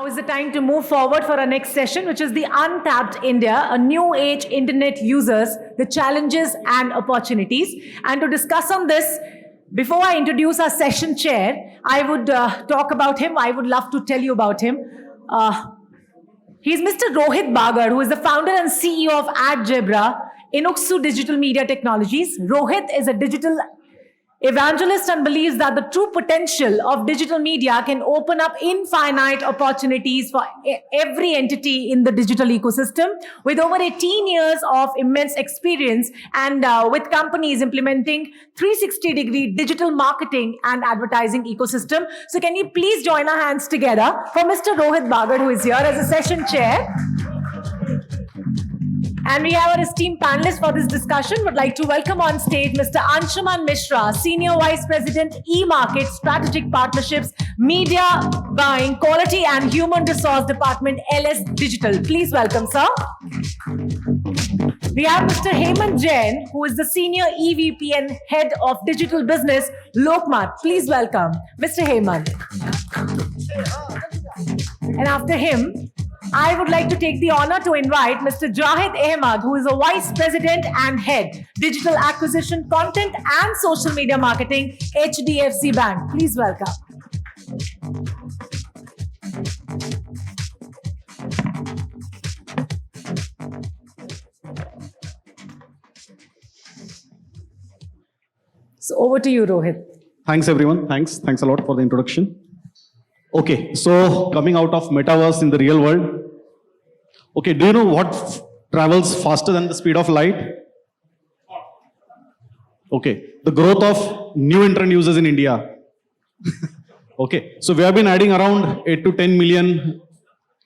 Now is the time to move forward for our next session, which is the Untapped India, a new age internet users, the challenges and opportunities. And to discuss on this, before I introduce our session chair, I would talk about him. I would love to tell you about him. He's Mr. Rohit Bagar, who is the founder and CEO of AdJebra, Inuxu Digital Media Technologies. Rohit is a digital evangelist and believes that the true potential of digital media can open up infinite opportunities for every entity in the digital ecosystem. With over 18 years of immense experience and with companies implementing 360-degree digital marketing and advertising ecosystem. So can you please join our hands together for Mr. Rohit Bagar, who is here as a session chair. And we have our esteemed panelists for this discussion. Would like to welcome on stage Mr. Anshuman Mishra, Senior Vice President, E-Market, Strategic Partnerships, Media Buying, Quality and Human Resource Department, LS Digital. Please welcome, sir. We have Mr. Hemant Jain, who is the Senior EVP and Head of Digital Business, Lokmat. Please welcome Mr. Hemant. And after him, I would like to take the honor to invite Mr. Jahid Ahmad, who is a Vice President and Head, Digital Acquisition, Content and Social Media Marketing, HDFC Bank. Please welcome. So over to you, Rohit. Thanks, everyone. Thanks a lot for the introduction. Okay, so coming out of metaverse in the real world. Okay, do you know what travels faster than the speed of light? Okay, the growth of new internet users in India. Okay, so we have been adding around 8 to 10 million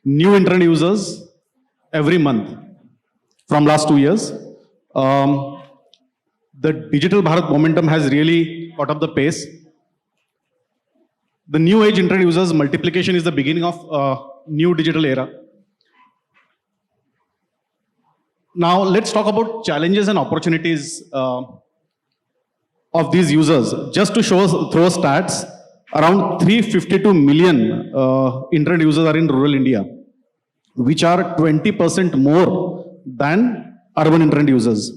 new internet users every month from last 2 years. The digital Bharat momentum has really caught up the pace. The new age internet users multiplication is the beginning of a new digital era. Now let's talk about challenges and opportunities of these users. Just to throw stats, around 352 million internet users are in rural India, which are 20% more than urban internet users.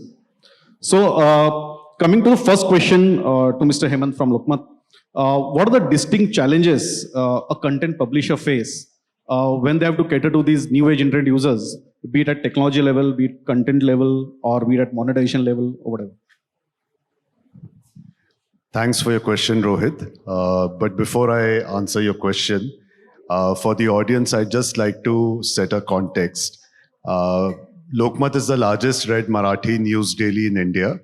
So coming to the first question to Mr. Hemant from Lokmat. What are the distinct challenges a content publisher face when they have to cater to these new age internet users, be it at technology level, be it content level, or be it at monetization level, or whatever? Thanks for your question, Rohit. But before I answer your question, for the audience, I'd just like to set a context. Lokmat is the largest read Marathi news daily in India.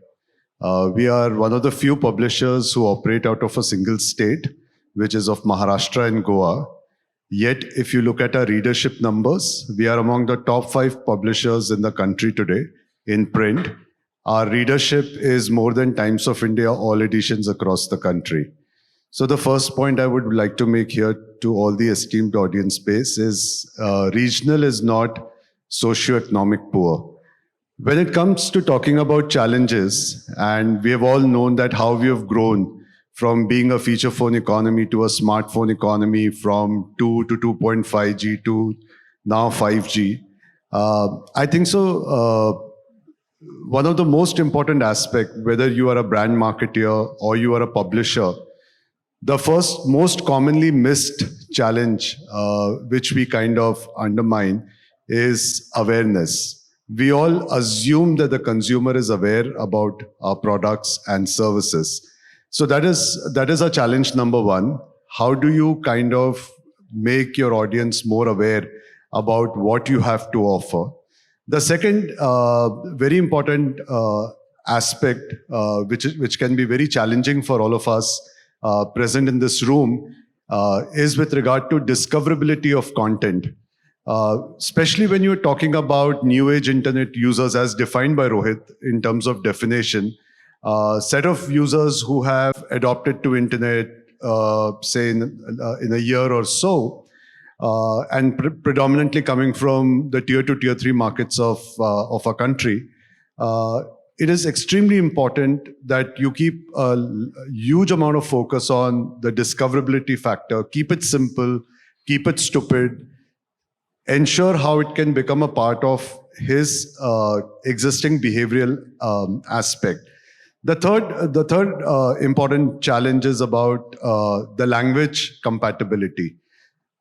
We are one of the few publishers who operate out of a single state, which is of Maharashtra and Goa. Yet, if you look at our readership numbers, we are among the top 5 publishers in the country today in print. Our readership is more than Times of India, all editions across the country. So the first point I would like to make here to all the esteemed audience space is regional is not socioeconomic poor. When it comes to talking about challenges, and we have all known that how we have grown from being a feature phone economy to a smartphone economy, from 2 to 2.5G to now 5G. I think so. One of the most important aspects, whether you are a brand marketer or you are a publisher, the first most commonly missed challenge, which we kind of undermine, is awareness. We all assume that the consumer is aware about our products and services. So that is a challenge number one. How do you kind of make your audience more aware about what you have to offer? The second very important aspect, which can be very challenging for all of us present in this room, is with regard to discoverability of content. Especially when you're talking about new age internet users as defined by Rohit in terms of definition, set of users who have adopted to internet, say in a year or so, and predominantly coming from the tier 2, tier 3 markets of our country, it is extremely important that you keep a huge amount of focus on the discoverability factor, keep it simple, keep it stupid, ensure how it can become a part of his existing behavioral aspect. The third important challenge is about the language compatibility.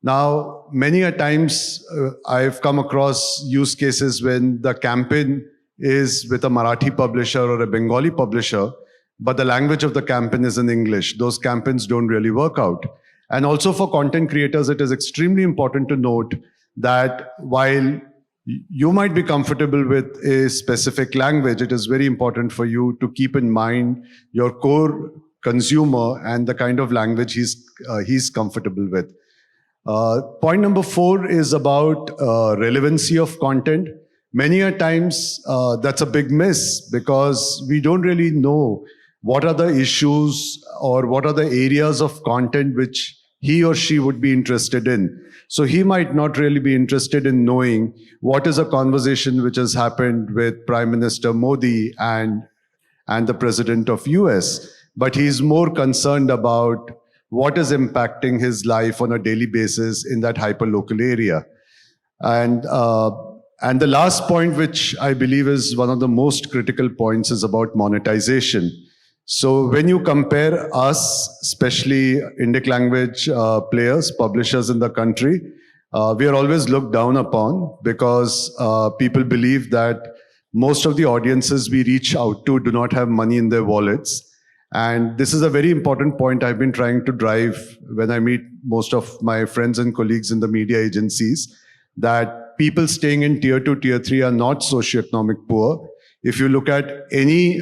Now, many a times I've come across use cases when the campaign is with a Marathi publisher or a Bengali publisher, but the language of the campaign is in English. Those campaigns don't really work out. And also for content creators, it is extremely important to note that while you might be comfortable with a specific language, it is very important for you to keep in mind your core consumer and the kind of language he's comfortable with. Point number 4 is about relevancy of content. Many a times that's a big miss because we don't really know what are the issues or what are the areas of content which he or she would be interested in. So he might not really be interested in knowing what is a conversation which has happened with Prime Minister Modi and the President of US, but he's more concerned about what is impacting his life on a daily basis in that hyperlocal area. And the last point, which I believe is one of the most critical points, is about monetization. So when you compare us, especially Indic language players, publishers in the country, we are always looked down upon because people believe that most of the audiences we reach out to do not have money in their wallets. And this is a very important point I've been trying to drive when I meet most of my friends and colleagues in the media agencies, that people staying in tier 2, tier 3 are not socioeconomic poor. If you look at any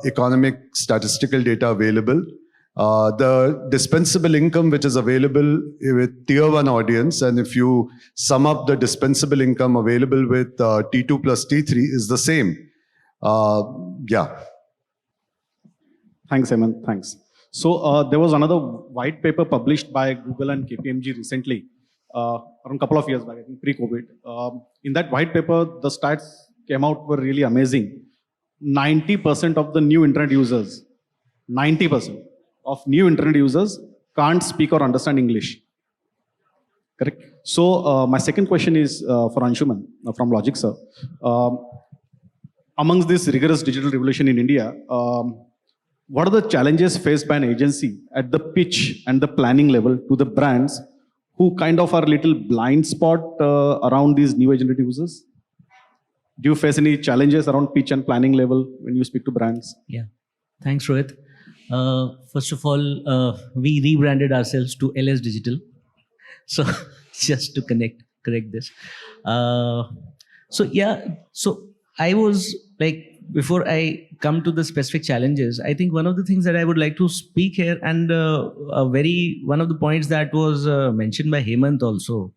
economic statistical data available, the dispensable income which is available with tier 1 audience, and if you sum up the dispensable income available with T2 plus T3 is the same. Yeah. Thanks, Hemant. Thanks. So there was another white paper published by Google and KPMG recently, around a couple of years back, I think pre-COVID. In that white paper, the stats came out were really amazing. 90% of the new internet users, 90% of new internet users can't speak or understand English. Correct? So my second question is for Anshuman from Logic, sir. Amongst this rigorous digital revolution in India, what are the challenges faced by an agency at the pitch and the planning level to the brands who kind of are a little blind spot around these new internet users? Do you face any challenges around pitch and planning level when you speak to brands? Yeah, thanks, Rohit. First of all, we rebranded ourselves to LS Digital. So just to correct this. So I was like, before I come to the specific challenges, I think one of the things that I would like to speak here, and one of the points that was mentioned by Hemant also.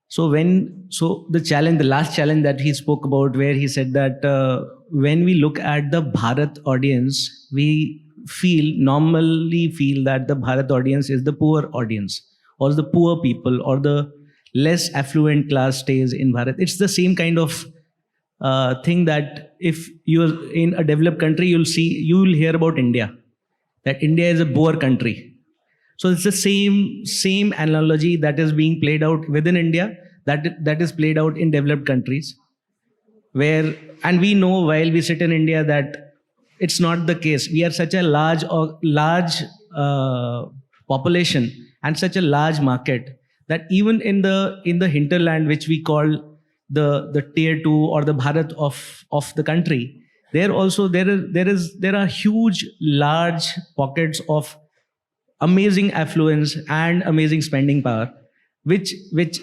So the last challenge that he spoke about, where he said that when we look at the Bharat audience, we normally feel that the Bharat audience is the poor audience, or the poor people, or the less affluent class stays in Bharat. It's the same kind of thing that if you're in a developed country, you will hear about India, that India is a poor country. So it's the same analogy that is being played out within India, that is played out in developed countries, and we know while we sit in India that it's not the case. We are such a large population and such a large market that even in the hinterland, which we call the tier 2 or the Bharat of the country, there are huge large pockets of amazing affluence and amazing spending power, which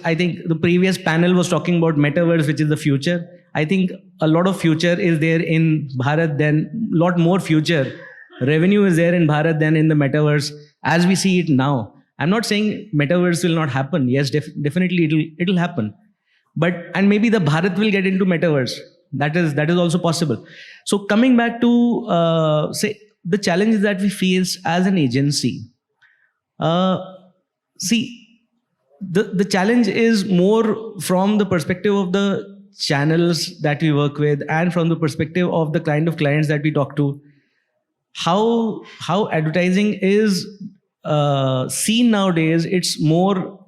I think the previous panel was talking about metaverse, which is the future. I think a lot of future is there in Bharat, than a lot more future revenue is there in Bharat than in the metaverse as we see it now. I'm not saying metaverse will not happen. Yes, definitely it'll happen. And maybe the Bharat will get into metaverse. That is also possible. So coming back to say the challenges that we face as an agency. The challenge is more from the perspective of the channels that we work with, and from the perspective of the kind of clients that we talk to. How advertising is seen nowadays, it's more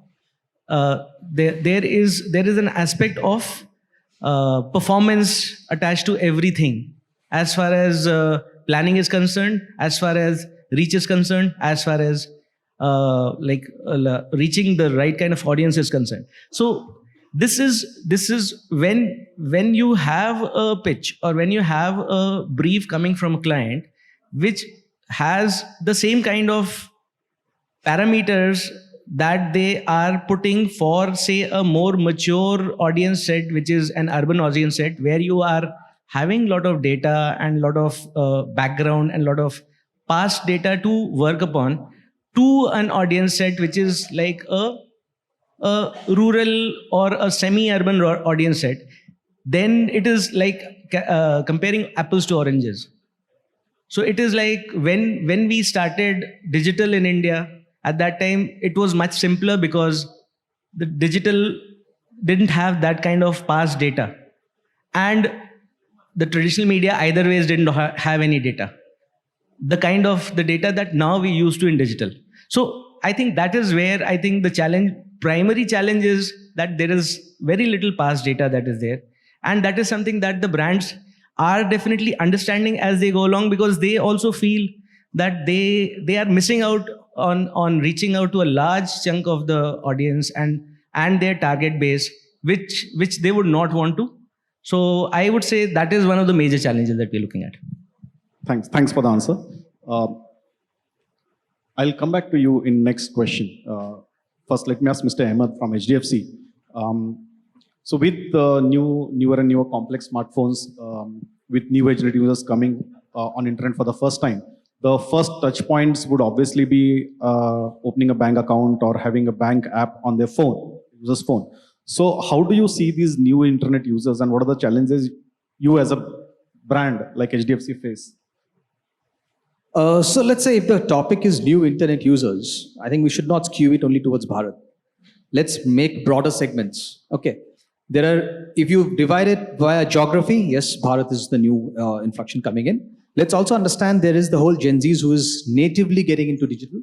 there is an aspect of performance attached to everything, as far as planning is concerned, as far as reach is concerned, as far as reaching the right kind of audience is concerned. So this is when you have a pitch or when you have a brief coming from a client which has the same kind of parameters that they are putting for, say, a more mature audience set, which is an urban audience set, where you are having a lot of data and a lot of background and a lot of past data to work upon, to an audience set which is like a rural or a semi-urban audience set, then it is like comparing apples to oranges. So it is like when we started digital in India, at that time it was much simpler because the digital didn't have that kind of past data, and the traditional media either ways didn't have any data, the kind of the data that now we used to in digital. So I think that is where I think the primary challenge is that there is very little past data that is there, and that is something that the brands are definitely understanding as they go along, because they also feel that they are missing out on reaching out to a large chunk of the audience and their target base, which they would not want to. So I would say that is one of the major challenges that we're looking at. Thanks for the answer. I'll come back to you in next question. First, let me ask Mr. Ahmed from HDFC. So with the newer and newer complex smartphones, with new age users coming on internet for the first time, the first touch points would obviously be opening a bank account or having a bank app on their phone, user's phone. So how do you see these new internet users, and what are the challenges you as a brand like HDFC face? So let's say if the topic is new internet users, I think we should not skew it only towards Bharat. Let's make broader segments. Okay. If you divide it via geography, yes, Bharat is the new inflection coming in. Let's also understand there is the whole Gen Zs who is natively getting into digital.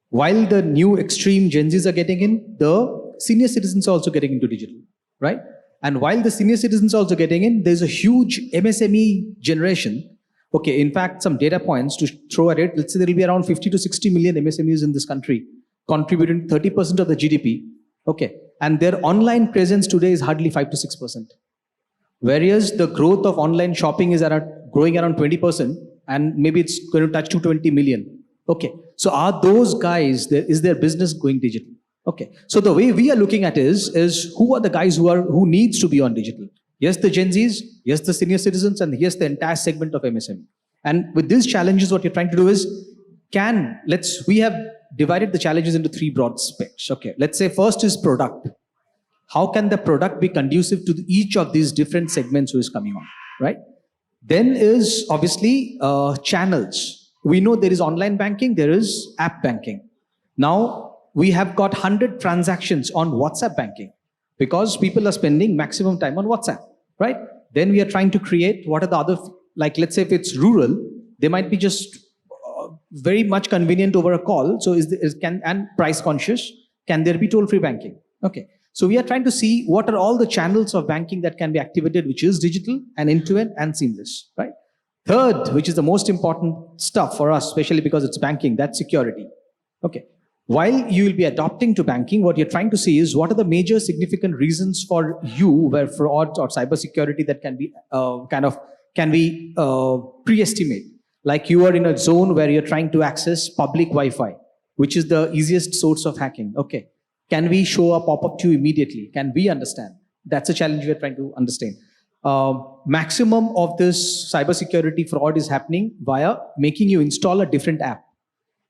While the new extreme Gen Zs are getting in, the senior citizens are also getting into digital, right? And while the senior citizens are also getting in, there's a huge MSME generation. Okay, in fact, some data points to throw at it, let's say there will be around 50 to 60 million MSMEs in this country, contributing 30% of the GDP. Okay, and their online presence today is hardly 5 to 6%. Whereas the growth of online shopping is growing around 20%, and maybe it's going to touch 220 million. Okay, so are those guys, is their business going digital? Okay, so the way we are looking at is who are the guys who needs to be on digital? Yes, the Gen Zs, yes, the senior citizens, and yes, the entire segment of MSME. And with these challenges, what you're trying to do is, we have divided the challenges into three broad aspects. Okay, let's say first is product. How can the product be conducive to each of these different segments who is coming on, right? Then is obviously channels. We know there is online banking, there is app banking. Now, we have got 100 transactions on WhatsApp banking because people are spending maximum time on WhatsApp, right? Then we are trying to create what are the other, like let's say if it's rural, they might be just very much convenient over a call. So and price conscious, can there be toll-free banking? Okay. So we are trying to see what are all the channels of banking that can be activated, which is digital and end-to-end and seamless, right? Third, which is the most important stuff for us, especially because it's banking, that's security. Okay. While you will be adopting to banking, what you're trying to see is what are the major significant reasons for you where fraud or cybersecurity that can be pre-estimate. Like you are in a zone where you're trying to access public Wi-Fi, which is the easiest source of hacking. Okay. Can we show a pop-up to you immediately? Can we understand? That's a challenge we're trying to understand. Maximum of this cybersecurity fraud is happening via making you install a different app.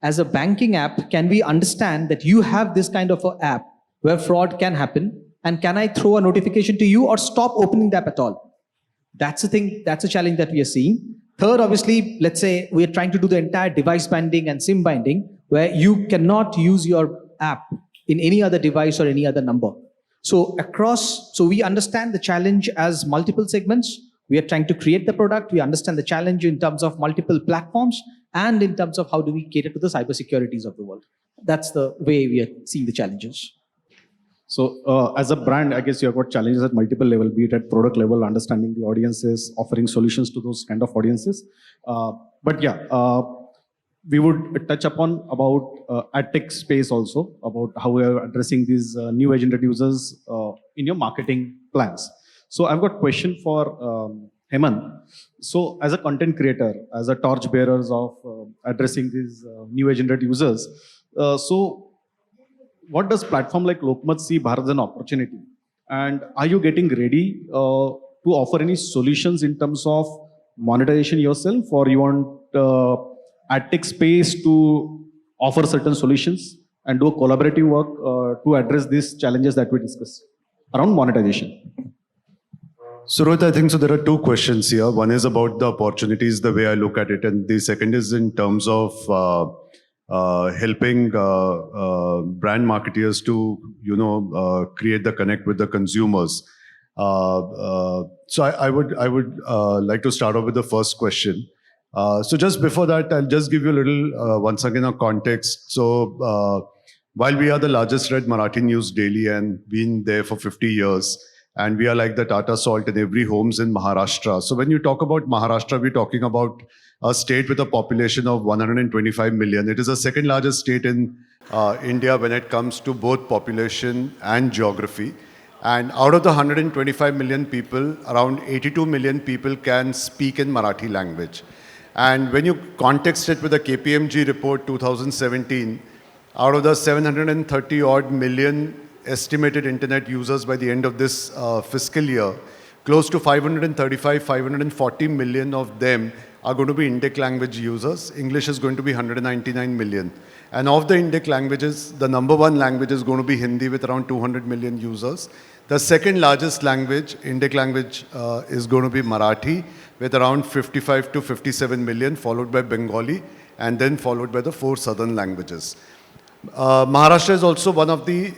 As a banking app, can we understand that you have this kind of an app where fraud can happen? And can I throw a notification to you or stop opening the app at all? That's the thing, that's a challenge that we are seeing. Third, obviously, let's say we are trying to do the entire device binding and SIM binding where you cannot use your app in any other device or any other number. So we understand the challenge as multiple segments. We are trying to create the product. We understand the challenge in terms of multiple platforms and in terms of how do we cater to the cybersecurities of the world. That's the way we are seeing the challenges. So, as a brand, I guess you have got challenges at multiple level, be it at product level, understanding the audiences, offering solutions to those kind of audiences. But yeah, we would touch upon about ad tech space also, about how we are addressing these new age internet users in your marketing plans. So, I've got question for Hemant. So, as a content creator, as a torch bearers of addressing these new age internet users, so what does platform like Lokmat see Bharat as an opportunity? And are you getting ready to offer any solutions in terms of monetization yourself, or you want ad tech space to offer certain solutions and do a collaborative work to address these challenges that we discussed around monetization? So, Rohit, I think so. There are two questions here. One is about the opportunities, the way I look at it, and the second is in terms of helping brand marketeers to, create the connect with the consumers. So, I would like to start off with the first question. So, just before that, I'll just give you a little once again a context. So, while we are the largest read Marathi news daily and been there for 50 years. And we are like the Tata Salt in every homes in Maharashtra. So when you talk about Maharashtra, we're talking about a state with a population of 125 million. It is the second largest state in India when it comes to both population and geography. And out of the 125 million people, around 82 million people can speak in Marathi language. And when you context it with the KPMG report 2017, out of the 730 odd million estimated internet users by the end of this fiscal year, close to 535, 540 million of them are going to be Indic language users. English is going to be 199 million. And of the Indic languages, the number one language is going to be Hindi with around 200 million users. The second largest language, Indic language, is going to be Marathi with around 55 to 57 million, followed by Bengali, and then followed by the four southern languages. Maharashtra is also one of the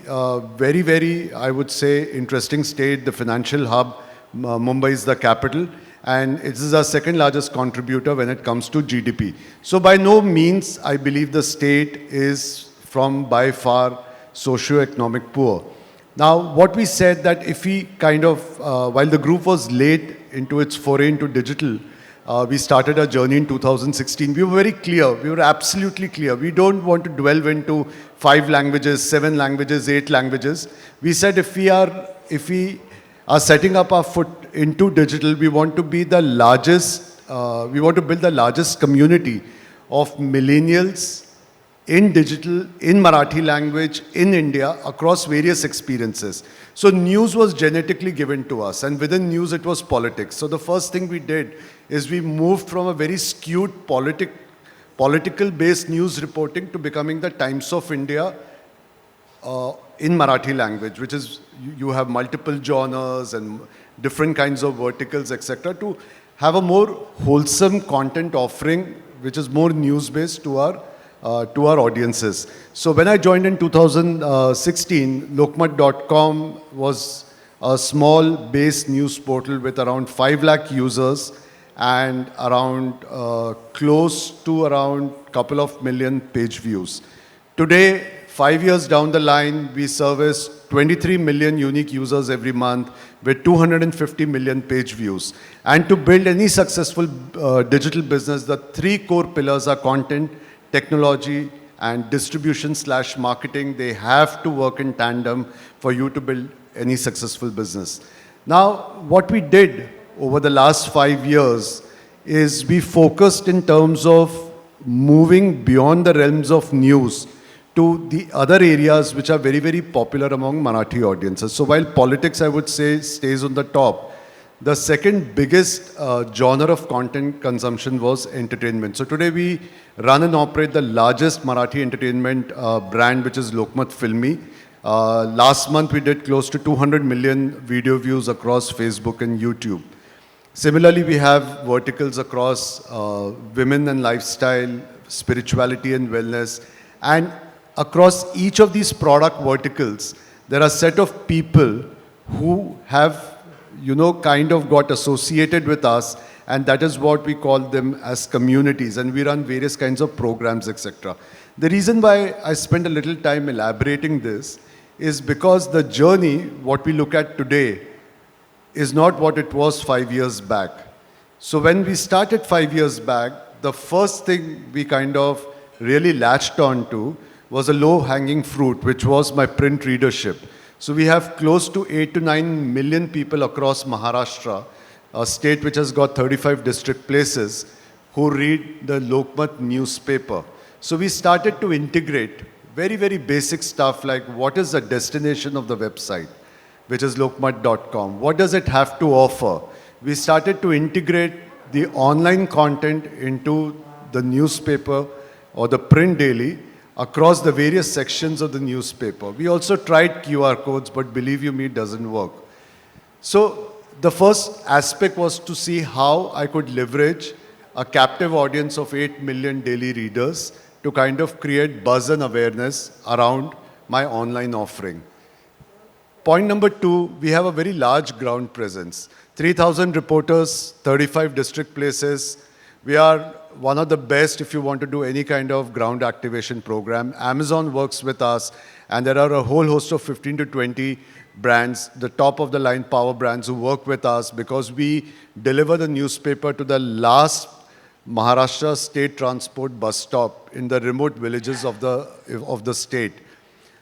very, very, I would say, interesting state, the financial hub. Mumbai is the capital, and it is our second largest contributor when it comes to GDP. So by no means, I believe the state is from by far socio-economic poor. Now, what we said that if we kind of, while the group was late into its foray into digital, we started our journey in 2016. We were very clear. We were absolutely clear. We don't want to delve into 5 languages, 7 languages, 8 languages. We said if we are setting up our foot into digital, we want to be the largest, we want to build the largest community of millennials in digital, in Marathi language, in India, across various experiences. So news was genetically given to us, and within news it was politics. So the first thing we did is we moved from a very skewed political-based news reporting to becoming the Times of India in Marathi language, which is, you have multiple genres and different kinds of verticals, etc., to have a more wholesome content offering, which is more news-based to our audiences. So when I joined in 2016, Lokmat.com was a small base news portal with around 5 lakh users and around close to around couple of million page views. Today, 5 years down the line, we service 23 million unique users every month with 250 million page views. And to build any successful digital business, the 3 core pillars are content, technology, and distribution/marketing. They have to work in tandem for you to build any successful business. Now, what we did over the last 5 years is we focused in terms of moving beyond the realms of news to the other areas which are very, very popular among Marathi audiences. So while politics, I would say, stays on the top, the second biggest genre of content consumption was entertainment. So today we run and operate the largest Marathi entertainment brand, which is Lokmat Filmi. Last month we did close to 200 million video views across Facebook and YouTube. Similarly, we have verticals across women and lifestyle, spirituality and wellness. And across each of these product verticals, there are a set of people who have, kind of got associated with us, and that is what we call them as communities, and we run various kinds of programs, etc. The reason why I spent a little time elaborating this is because the journey, what we look at today, is not what it was 5 years back. So when we started 5 years back, the first thing we kind of really latched on to was a low-hanging fruit, which was my print readership. So we have close to 8 to 9 million people across Maharashtra, a state which has got 35 district places, who read the Lokmat newspaper. So we started to integrate very, very basic stuff like what is the destination of the website, which is lokmat.com. What does it have to offer? We started to integrate the online content into the newspaper or the print daily across the various sections of the newspaper. We also tried QR codes, but believe you me, it doesn't work. So the first aspect was to see how I could leverage a captive audience of 8 million daily readers to kind of create buzz and awareness around my online offering. Point number 2, we have a very large ground presence. 3,000 reporters, 35 district places. We are one of the best if you want to do any kind of ground activation program. Amazon works with us, and there are a whole host of 15 to 20 brands, the top of the line power brands who work with us because we deliver the newspaper to the last Maharashtra state transport bus stop in the remote villages of the state.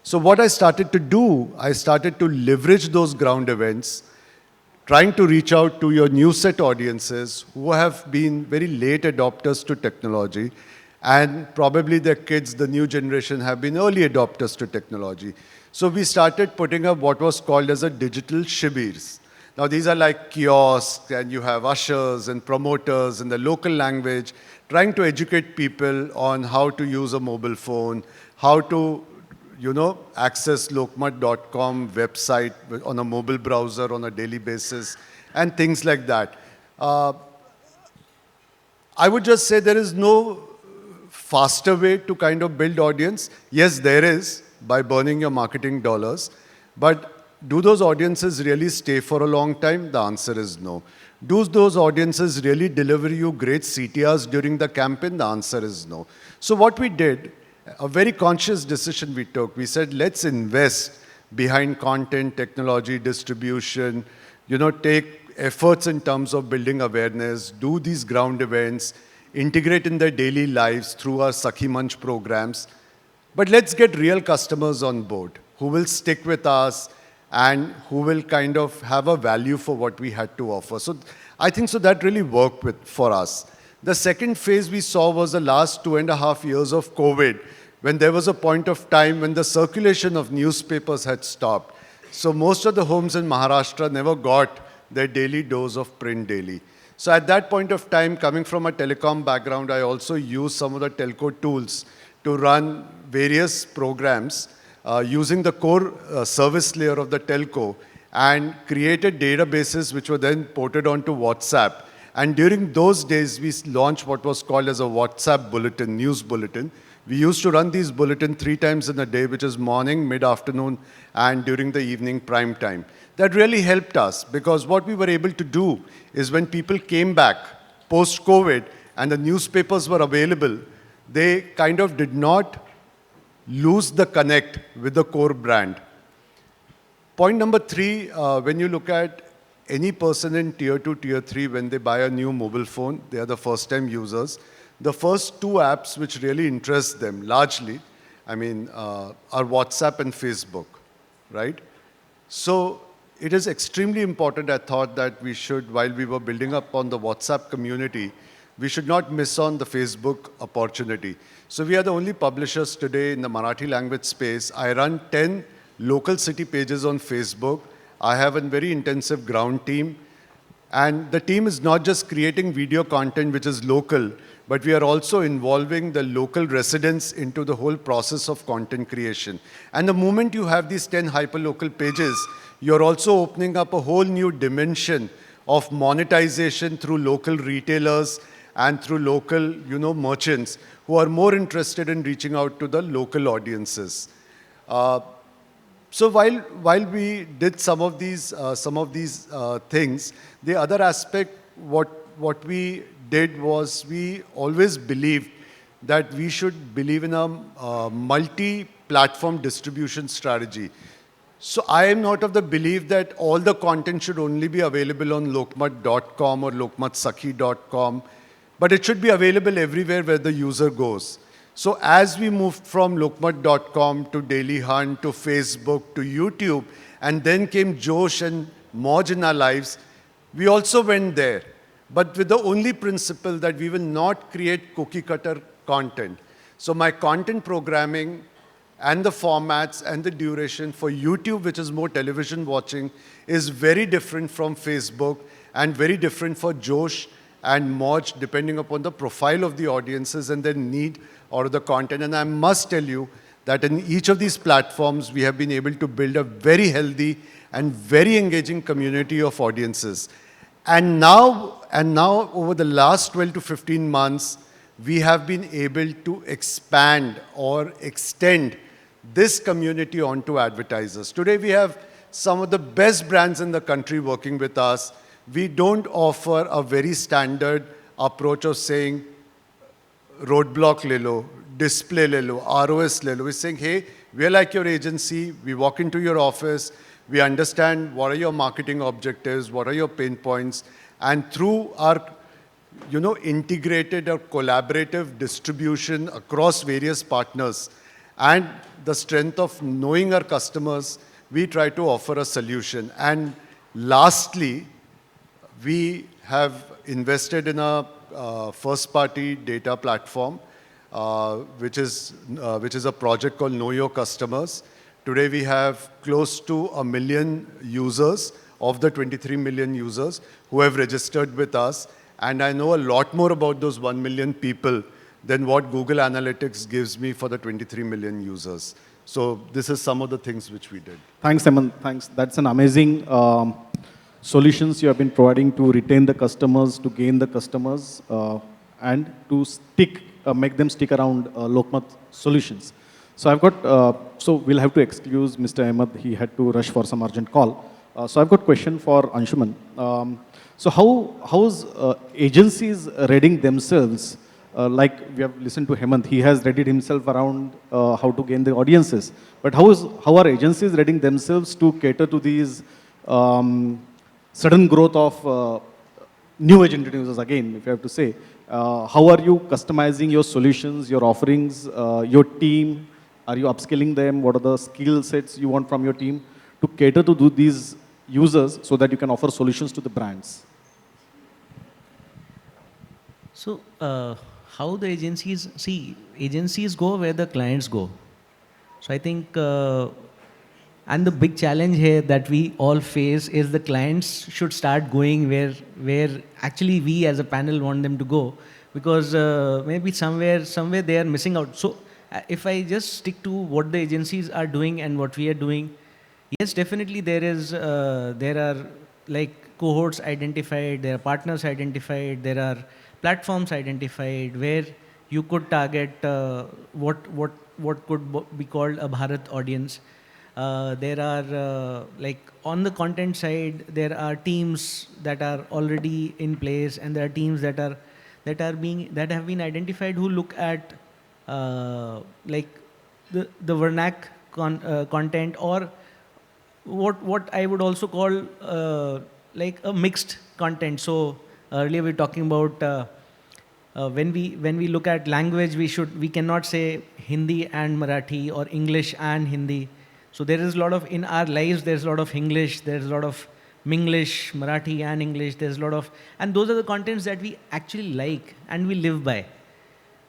So what I started to do, I started to leverage those ground events, trying to reach out to your new set audiences who have been very late adopters to technology, and probably their kids, the new generation, have been early adopters to technology. So we started putting up what was called as a digital shibirs. Now these are like kiosks, and you have ushers and promoters in the local language, trying to educate people on how to use a mobile phone, how to access lokmat.com website on a mobile browser on a daily basis, and things like that. I would just say there is no faster way to kind of build audience. Yes, there is, by burning your marketing dollars. But do those audiences really stay for a long time? The answer is no. Do those audiences really deliver you great CTRs during the campaign? The answer is no. So what we did, a very conscious decision we took, we said, let's invest behind content, technology, distribution, take efforts in terms of building awareness, do these ground events, integrate in their daily lives through our Sakhi Manch programs. But let's get real customers on board who will stick with us and who will kind of have a value for what we had to offer. So I think that really worked for us. The second phase we saw was the last 2.5 years of COVID, when there was a point of time when the circulation of newspapers had stopped. So most of the homes in Maharashtra never got their daily dose of print daily. So at that point of time, coming from a telecom background, I also used some of the telco tools to run various programs using the core service layer of the telco, and created databases which were then ported onto WhatsApp. And during those days, we launched what was called as a WhatsApp bulletin, news bulletin. We used to run these bulletin 3 times in a day, which is morning, mid-afternoon, and during the evening prime time. That really helped us, because what we were able to do is when people came back post-COVID and the newspapers were available, they kind of did not lose the connect with the core brand. Point number 3, when you look at any person in tier 2, tier 3, when they buy a new mobile phone, they are the first-time users. The first 2 apps which really interest them largely, are WhatsApp and Facebook, right? So it is extremely important, I thought, that we should, while we were building up on the WhatsApp community, we should not miss on the Facebook opportunity. So we are the only publishers today in the Marathi language space. I run 10 local city pages on Facebook. I have a very intensive ground team. And the team is not just creating video content which is local, but we are also involving the local residents into the whole process of content creation. And the moment you have these 10 hyperlocal pages, you're also opening up a whole new dimension of monetization through local retailers and through local, merchants who are more interested in reaching out to the local audiences. So while we did some of these things, the other aspect, what we did was we always believed that we should believe in a multi-platform distribution strategy. So I am not of the belief that all the content should only be available on lokmat.com or lokmatsakhi.com, but it should be available everywhere where the user goes. So as we moved from lokmat.com to Daily Hunt to Facebook to YouTube, and then came Josh and Moj in our lives, we also went there, but with the only principle that we will not create cookie cutter content. So my content programming and the formats and the duration for YouTube, which is more television watching, is very different from Facebook and very different for Josh and Moj, depending upon the profile of the audiences and their need or the content. And I must tell you that in each of these platforms, we have been able to build a very healthy and very engaging community of audiences. And now over the last 12 to 15 months, we have been able to expand or extend this community onto advertisers. Today, we have some of the best brands in the country working with us. We don't offer a very standard approach of saying, roadblock le lo, display le lo, ROS le lo. We're saying, hey, we're like your agency. We walk into your office. We understand what are your marketing objectives, what are your pain points. And through our integrated or collaborative distribution across various partners and the strength of knowing our customers, we try to offer a solution. And lastly, we have invested in a first-party data platform, which is a project called Know Your Customers. Today, we have close to 1 million users of the 23 million users who have registered with us. And I know a lot more about those 1 million people than what Google Analytics gives me for the 23 million users. So this is some of the things which we did. Thanks, Hemant. Thanks. That's an amazing solutions you have been providing to retain the customers, to gain the customers, and to make them stick around Lokmat solutions. So I've got, so we'll have to excuse Mr. Ahmed. He had to rush for some urgent call. So I've got a question for Anshuman. So how's agencies readying themselves? Like we have listened to Hemant, he has readied himself around how to gain the audiences. But how are agencies readying themselves to cater to these sudden growth of new age internet users, again, if you have to say? How are you customizing your solutions, your offerings, your team? Are you upskilling them? What are the skill sets you want from your team to cater to these users so that you can offer solutions to the brands? So, how the agencies go where the clients go. So I think, and the big challenge here that we all face is the clients should start going where actually we as a panel want them to go, because maybe somewhere they are missing out. So if I just stick to what the agencies are doing and what we are doing, yes, definitely there are like cohorts identified, there are partners identified, there are platforms identified where you could target what could be called a Bharat audience. There are like on the content side, there are teams that are already in place, and there are teams that have been identified who look at like the vernac content, or what I would also call like a mixed content. So earlier we were talking about when we look at language, we cannot say Hindi and Marathi or English and Hindi. So there is a lot of, in our lives, there's a lot of English, there's a lot of Minglish, Marathi and English, there's a lot of, and those are the contents that we actually like and we live by.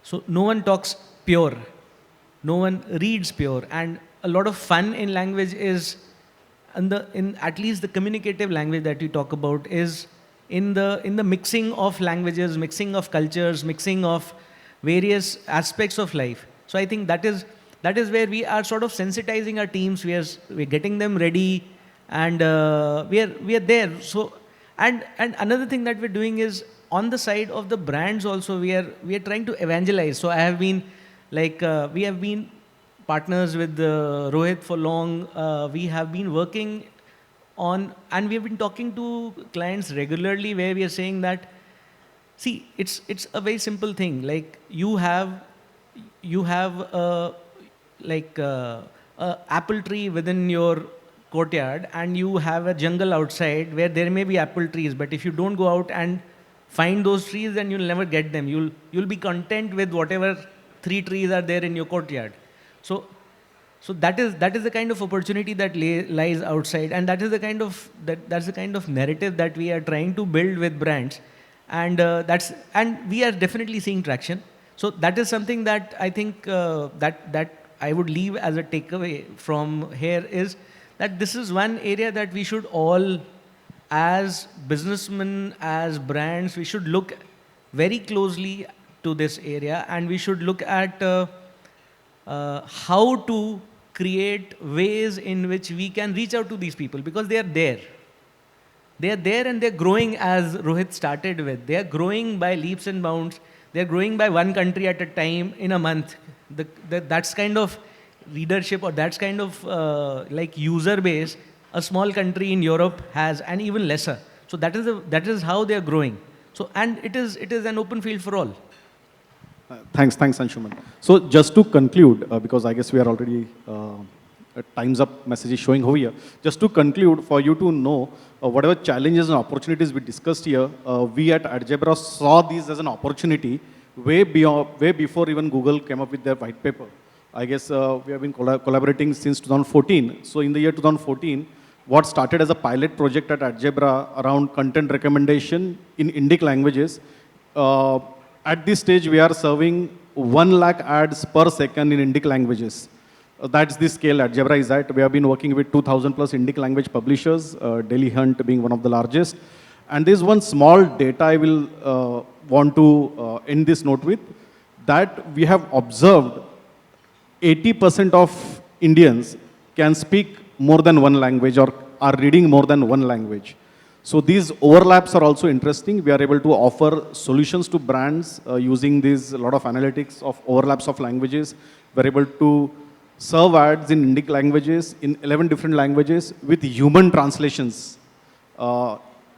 So no one talks pure, no one reads pure, and a lot of fun in language is, in at least the communicative language that we talk about, is in the mixing of languages, mixing of cultures, mixing of various aspects of life. So I think that is where we are sort of sensitizing our teams. We're getting them ready, and we are there. So and another thing that we're doing is on the side of the brands also, we are trying to evangelize. So I have been like we have been partners with Rohit for long. We have been working on, and we have been talking to clients regularly, where we are saying that, see, it's a very simple thing. Like you have like a apple tree within your courtyard and you have a jungle outside where there may be apple trees, but if you don't go out and find those trees, then you'll never get them. You'll be content with whatever 3 trees are there in your courtyard. So that is the kind of opportunity that lies outside, and that's the kind of narrative that we are trying to build with brands, and we are definitely seeing traction. So that is something that I think that I would leave as a takeaway from here, is that this is one area that we should all, as businessmen, as brands, we should look very closely to this area, and we should look at how to create ways in which we can reach out to these people, because they are there. They are there and they're growing, as Rohit started with. They are growing by leaps and bounds. They're growing by one country at a time in a month. That's kind of readership, or that's kind of like user base a small country in Europe has, and even lesser. So that is how they are growing. So, and it is an open field for all. Thanks, Anshuman. So just to conclude, because I guess we are already time's up message is showing over here. Just to conclude, for you to know whatever challenges and opportunities we discussed here, we at Algebra saw these as an opportunity way before even Google came up with their white paper. I guess we have been collaborating since 2014. So in the year 2014, what started as a pilot project at Algebra around content recommendation in Indic languages, at this stage, we are serving 1 lakh ads per second in Indic languages. That's the scale Algebra is at. We have been working with 2,000 plus Indic language publishers, Delhi Hunt being one of the largest. And there's one small data I will want to end this note with, that we have observed 80% of Indians can speak more than one language or are reading more than one language. So these overlaps are also interesting. We are able to offer solutions to brands using these, a lot of analytics of overlaps of languages. We're able to serve ads in Indic languages, in 11 different languages with human translations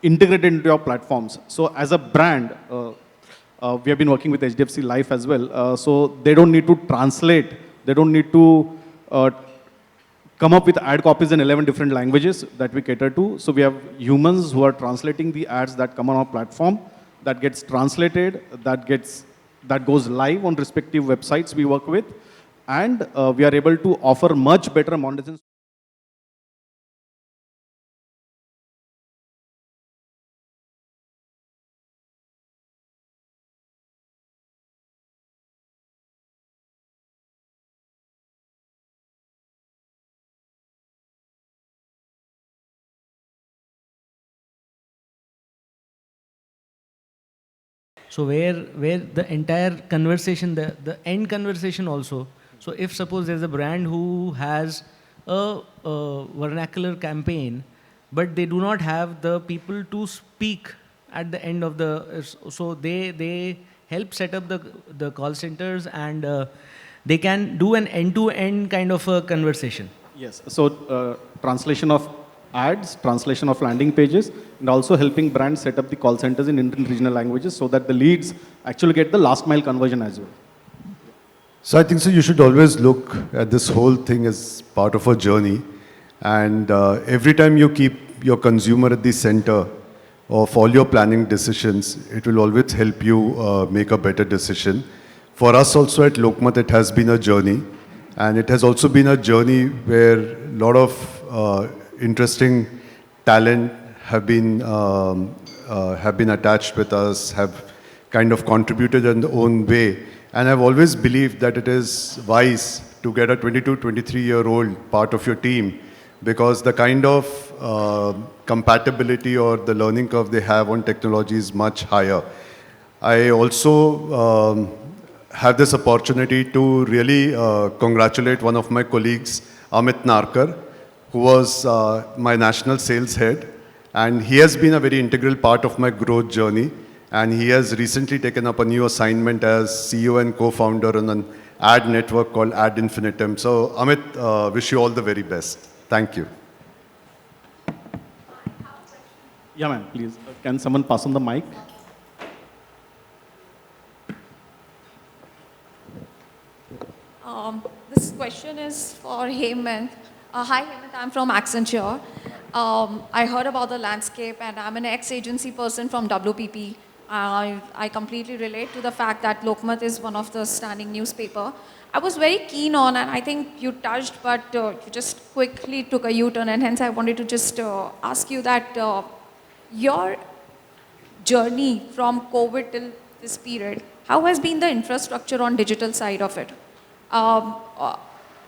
integrated into our platforms. So as a brand, we have been working with HDFC Life as well. So they don't need to translate. They don't need to come up with ad copies in 11 different languages that we cater to. So we have humans who are translating the ads that come on our platform, that gets translated, that goes live on respective websites we work with, and we are able to offer much better monetization. So where the entire conversation, the end conversation also. So if suppose there's a brand who has a vernacular campaign, but they do not have the people to speak at the end of the, so they help set up the call centers, and they can do an end-to-end kind of a conversation. Yes, so translation of ads, translation of landing pages, and also helping brands set up the call centers in Indian regional languages so that the leads actually get the last mile conversion as well. So I think so you should always look at this whole thing as part of a journey. And every time you keep your consumer at the center of all your planning decisions, it will always help you make a better decision. For us also at Lokmat, it has been a journey. And it has also been a journey where a lot of interesting talent have been attached with us, have kind of contributed in their own way. And I've always believed that it is wise to get a 22, 23-year-old part of your team, because the kind of compatibility or the learning curve they have on technology is much higher. I also have this opportunity to really congratulate one of my colleagues, Amit Narkar, who was my national sales head. And he has been a very integral part of my growth journey. And he has recently taken up a new assignment as CEO and co-founder on an ad network called Ad Infinitum. So Amit, wish you all the very best. Thank you. Yeah, ma'am, please. Can someone pass on the mic? This question is for Hemant. Hi, Hemant. I'm from Accenture. I heard about the landscape, and I'm an ex-agency person from WPP. I completely relate to the fact that Lokmat is one of the standing newspaper. I was very keen on, and I think you touched, but you just quickly took a U-turn, and hence I wanted to just ask you that your journey from COVID till this period, how has been the infrastructure on digital side of it? Um, uh,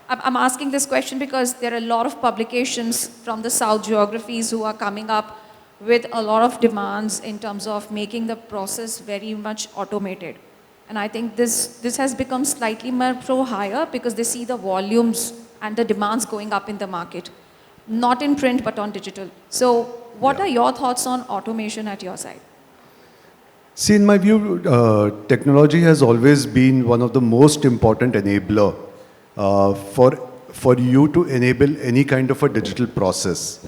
I'm asking this question because there are a lot of publications from the South geographies who are coming up with a lot of demands in terms of making the process very much automated. And I think this has become slightly more higher because they see the volumes and the demands going up in the market, not in print but on digital. So what are your thoughts on automation at your side? See, in my view, technology has always been one of the most important enabler for you to enable any kind of a digital process.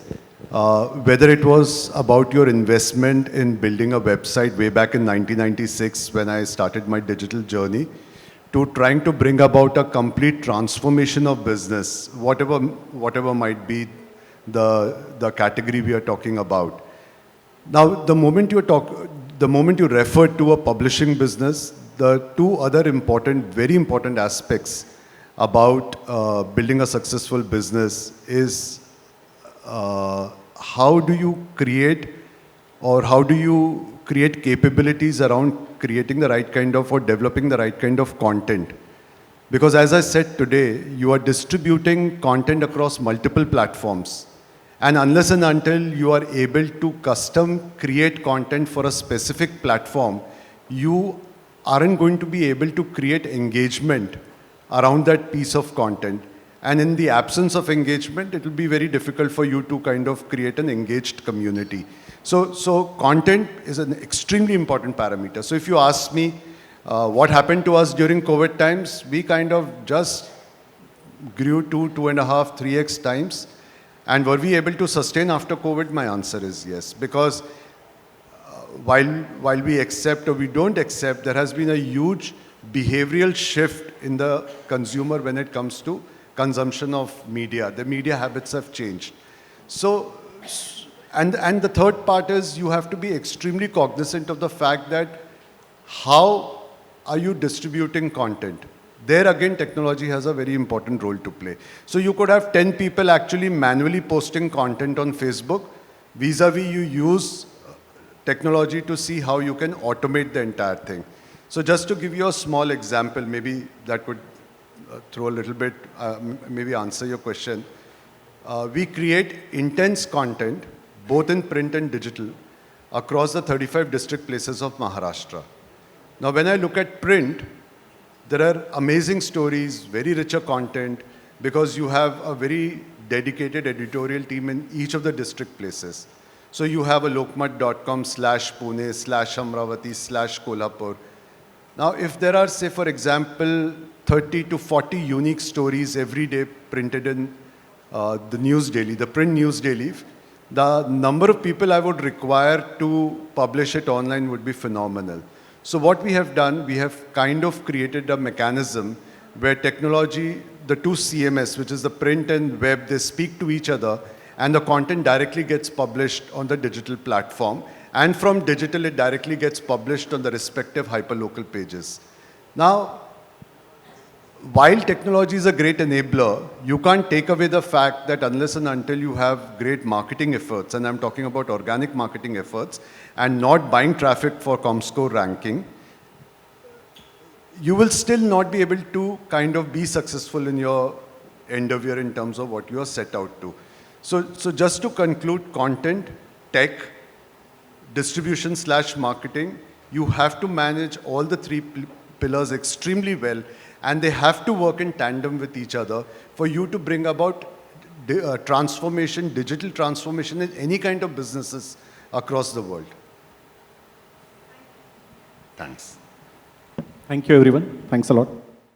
Whether it was about your investment in building a website way back in 1996 when I started my digital journey, to trying to bring about a complete transformation of business, whatever might be the category we are talking about. Now, the moment you refer to a publishing business, the two other very important aspects about building a successful business is how do you create capabilities around creating the right kind of or developing the right kind of content. Because as I said today, you are distributing content across multiple platforms. And unless and until you are able to custom create content for a specific platform, you aren't going to be able to create engagement around that piece of content. And in the absence of engagement, it will be very difficult for you to kind of create an engaged community. So content is an extremely important parameter. So if you ask me what happened to us during COVID times, we kind of just grew 2.5, 3x times. And were we able to sustain after COVID? My answer is yes. Because while we accept or we don't accept, there has been a huge behavioral shift in the consumer when it comes to consumption of media. The media habits have changed. So, and the third part is you have to be extremely cognizant of the fact that how are you distributing content? There again, technology has a very important role to play. So you could have 10 people actually manually posting content on Facebook. Vis-a-vis, you use technology to see how you can automate the entire thing. So just to give you a small example, maybe that could throw a little bit, maybe answer your question. We create intense content, both in print and digital, across the 35 district places of Maharashtra. Now, when I look at print, there are amazing stories, very richer content, because you have a very dedicated editorial team in each of the district places. So you have a lokmat.com/Pune/Amravati/Kolhapur. Now, if there are, say, for example, 30 to 40 unique stories every day printed in the news daily, the print news daily, the number of people I would require to publish it online would be phenomenal. So what we have done, we have kind of created a mechanism where technology, the two CMS, which is the print and web, they speak to each other, and the content directly gets published on the digital platform. And from digital, it directly gets published on the respective hyperlocal pages. Now, while technology is a great enabler, you can't take away the fact that unless and until you have great marketing efforts, and I'm talking about organic marketing efforts, and not buying traffic for ComScore ranking, you will still not be able to kind of be successful in your endeavor in terms of what you are set out to. So just to conclude, content, tech, distribution/marketing, you have to manage all the three pillars extremely well, and they have to work in tandem with each other for you to bring about transformation, digital transformation in any kind of businesses across the world. Thanks. Thank you, everyone. Thanks a lot.